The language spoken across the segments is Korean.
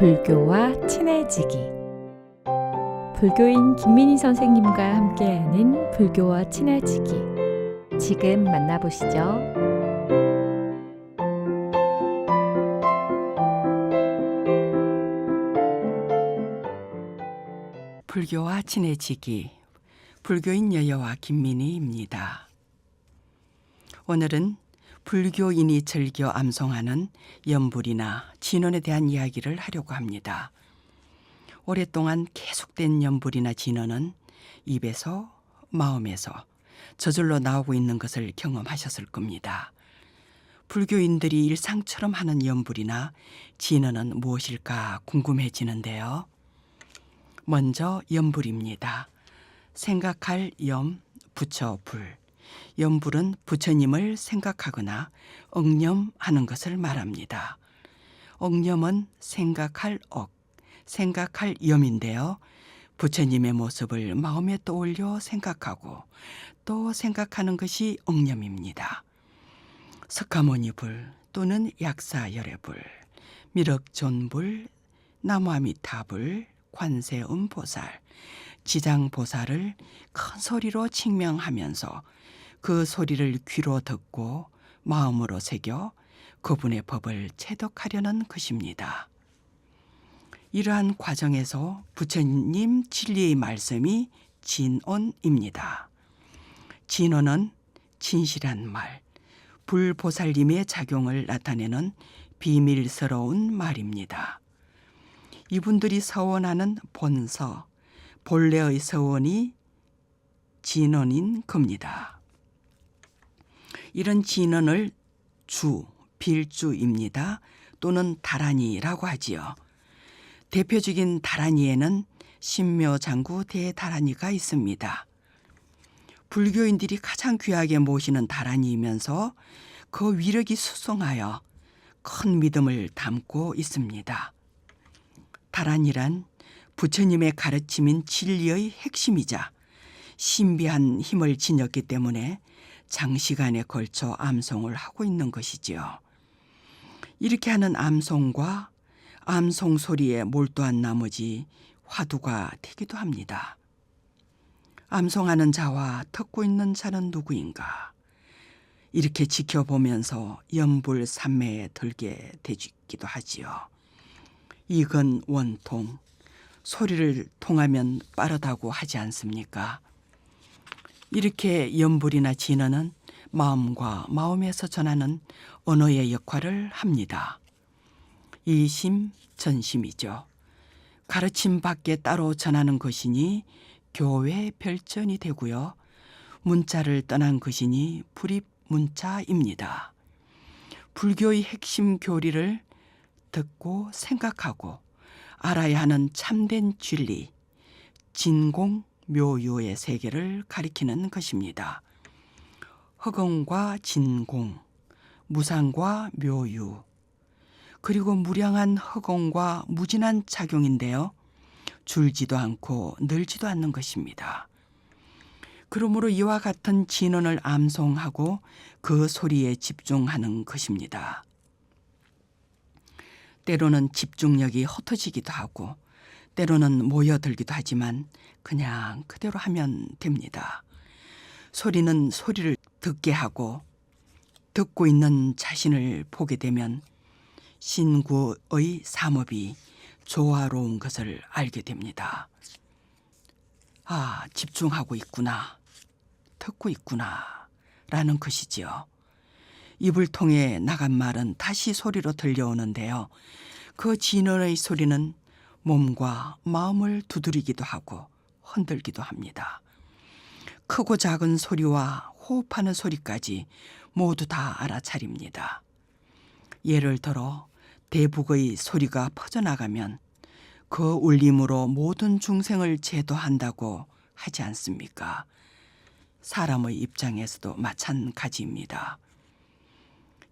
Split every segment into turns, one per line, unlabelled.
불교와 친해지기. 불교인 김민희 선생님과 함께하는 불교와 친해지기. 지금 만나보시죠.
불교와 친해지기. 불교인 여여와 김민희입니다. 오늘은 불교인이 즐겨 암송하는 연불이나 진언에 대한 이야기를 하려고 합니다. 오랫동안 계속된 연불이나 진언은 입에서 마음에서 저절로 나오고 있는 것을 경험하셨을 겁니다. 불교인들이 일상처럼 하는 연불이나 진언은 무엇일까 궁금해지는데요. 먼저 연불입니다. 생각할 염, 부처, 불. 연불은 부처님을 생각하거나 억념하는 것을 말합니다. 억념은 생각할 억, 생각할 염인데요. 부처님의 모습을 마음에 떠올려 생각하고 또 생각하는 것이 억념입니다. 석가모니 불 또는 약사열애불, 미륵존불, 나무아미타불, 관세음보살, 지장보살을 큰 소리로 칭명하면서 그 소리를 귀로 듣고 마음으로 새겨 그분의 법을 체득하려는 것입니다. 이러한 과정에서 부처님 진리의 말씀이 진언입니다. 진언은 진실한 말, 불보살님의 작용을 나타내는 비밀스러운 말입니다. 이분들이 서원하는 본서, 본래의 서원이 진언인 겁니다. 이런 진언을 주, 빌주입니다. 또는 다란이라고 하지요. 대표적인 다란이에는 신묘장구 대다란이가 있습니다. 불교인들이 가장 귀하게 모시는 다란이이면서 그 위력이 수성하여 큰 믿음을 담고 있습니다. 다란이란 부처님의 가르침인 진리의 핵심이자 신비한 힘을 지녔기 때문에 장시간에 걸쳐 암송을 하고 있는 것이지요. 이렇게 하는 암송과 암송 소리에 몰두한 나머지 화두가 되기도 합니다. 암송하는 자와 듣고 있는 자는 누구인가? 이렇게 지켜보면서 연불삼매에 들게 되기도 하지요. 이건 원통, 소리를 통하면 빠르다고 하지 않습니까? 이렇게 연불이나 진언은 마음과 마음에서 전하는 언어의 역할을 합니다. 이심, 전심이죠. 가르침 밖에 따로 전하는 것이니 교회 별전이 되고요. 문자를 떠난 것이니 불입 문자입니다. 불교의 핵심 교리를 듣고 생각하고 알아야 하는 참된 진리, 진공, 묘유의 세계를 가리키는 것입니다. 허공과 진공, 무상과 묘유, 그리고 무량한 허공과 무진한 작용인데요. 줄지도 않고 늘지도 않는 것입니다. 그러므로 이와 같은 진언을 암송하고 그 소리에 집중하는 것입니다. 때로는 집중력이 흩어지기도 하고 때로는 모여들기도 하지만 그냥 그대로 하면 됩니다. 소리는 소리를 듣게 하고 듣고 있는 자신을 보게 되면 신구의 삼업이 조화로운 것을 알게 됩니다. 아, 집중하고 있구나, 듣고 있구나 라는 것이지요. 입을 통해 나간 말은 다시 소리로 들려오는데요. 그 진언의 소리는 몸과 마음을 두드리기도 하고 흔들기도 합니다. 크고 작은 소리와 호흡하는 소리까지 모두 다 알아차립니다. 예를 들어 대북의 소리가 퍼져나가면 그 울림으로 모든 중생을 제도한다고 하지 않습니까? 사람의 입장에서도 마찬가지입니다.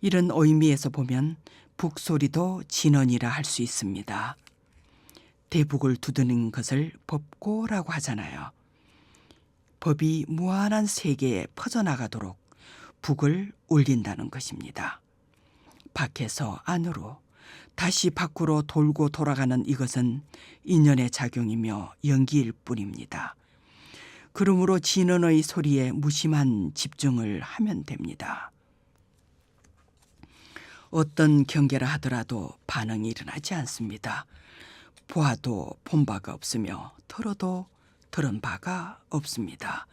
이런 의미에서 보면 북소리도 진언이라 할 수 있습니다. 대북을 두드리는 것을 법고라고 하잖아요. 법이 무한한 세계에 퍼져나가도록 북을 울린다는 것입니다. 밖에서 안으로, 다시 밖으로 돌고 돌아가는 이것은 인연의 작용이며 연기일 뿐입니다. 그러므로 진언의 소리에 무심한 집중을 하면 됩니다. 어떤 경계라 하더라도 반응이 일어나지 않습니다. 보아도 본 바가 없으며 들어도 들은 바가 없습니다.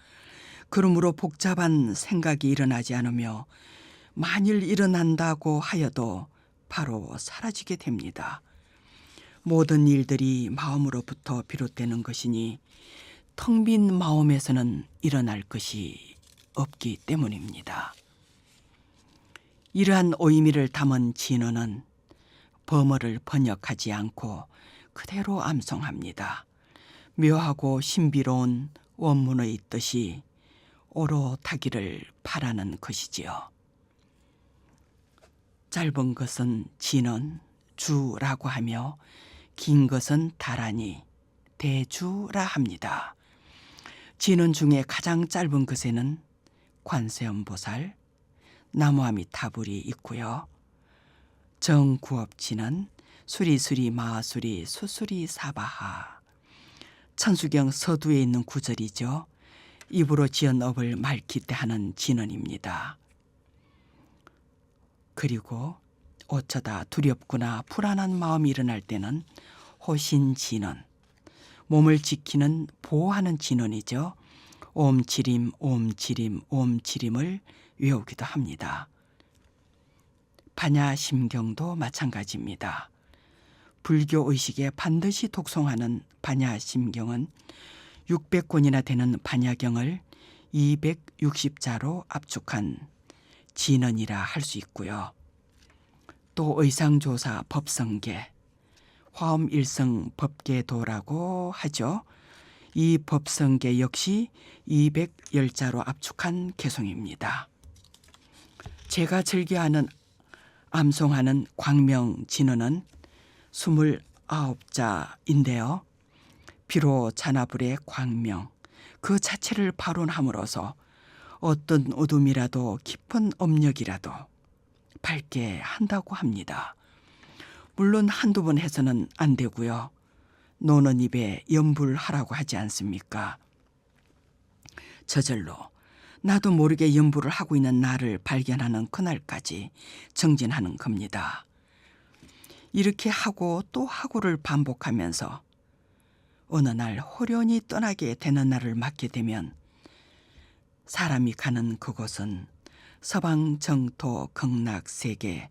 그러므로 복잡한 생각이 일어나지 않으며 만일 일어난다고 하여도 바로 사라지게 됩니다. 모든 일들이 마음으로부터 비롯되는 것이니 텅 빈 마음에서는 일어날 것이 없기 때문입니다. 이러한 오이미를 담은 진언은 범어를 번역하지 않고 그대로 암송합니다. 묘하고 신비로운 원문의 뜻이 오롯하기를 바라는 것이지요. 짧은 것은 진언, 주라고 하며 긴 것은 다라니, 대주라 합니다. 진언 중에 가장 짧은 것에는 관세음보살, 나무아미타불이 있고요. 정구업진은 수리수리 마수리 수수리 사바하, 천수경 서두에 있는 구절이죠. 입으로 지은 업을 맑히 때 하는 진언입니다. 그리고 어쩌다 두렵거나 불안한 마음이 일어날 때는 호신진언, 몸을 지키는 보호하는 진언이죠. 옴지림 옴지림 옴지림을 외우기도 합니다. 반야심경도 마찬가지입니다. 불교 의식에 반드시 독송하는 반야심경은 600권이나 되는 반야경을 260자로 압축한 진언이라 할 수 있고요. 또 의상조사 법성계, 화엄일성 법계도라고 하죠. 이 법성계 역시 210자로 압축한 개송입니다. 제가 즐겨하는 암송하는 광명진언은 29자인데요. 비로 잔화불의 광명 그 자체를 발언함으로써 어떤 어둠이라도 깊은 업력이라도 밝게 한다고 합니다. 물론 한두 번 해서는 안 되고요. 노는 입에 염불하라고 하지 않습니까? 저절로 나도 모르게 염불을 하고 있는 나를 발견하는 그날까지 정진하는 겁니다. 이렇게 하고 또 하고를 반복하면서 어느 날 호련히 떠나게 되는 날을 맞게 되면 사람이 가는 그곳은 서방 정토 극락세계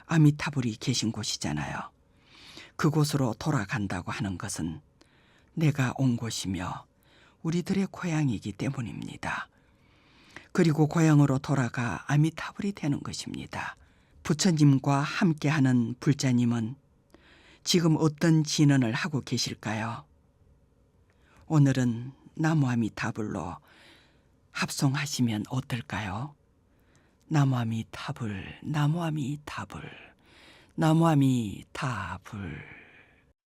아미타불이 계신 곳이잖아요. 그곳으로 돌아간다고 하는 것은 내가 온 곳이며 우리들의 고향이기 때문입니다. 그리고 고향으로 돌아가 아미타불이 되는 것입니다. 부처님과 함께하는 불자님은 지금 어떤 진언을 하고 계실까요? 오늘은 나무아미타불로 합송하시면 어떨까요? 나무아미타불, 나무아미타불, 나무아미타불.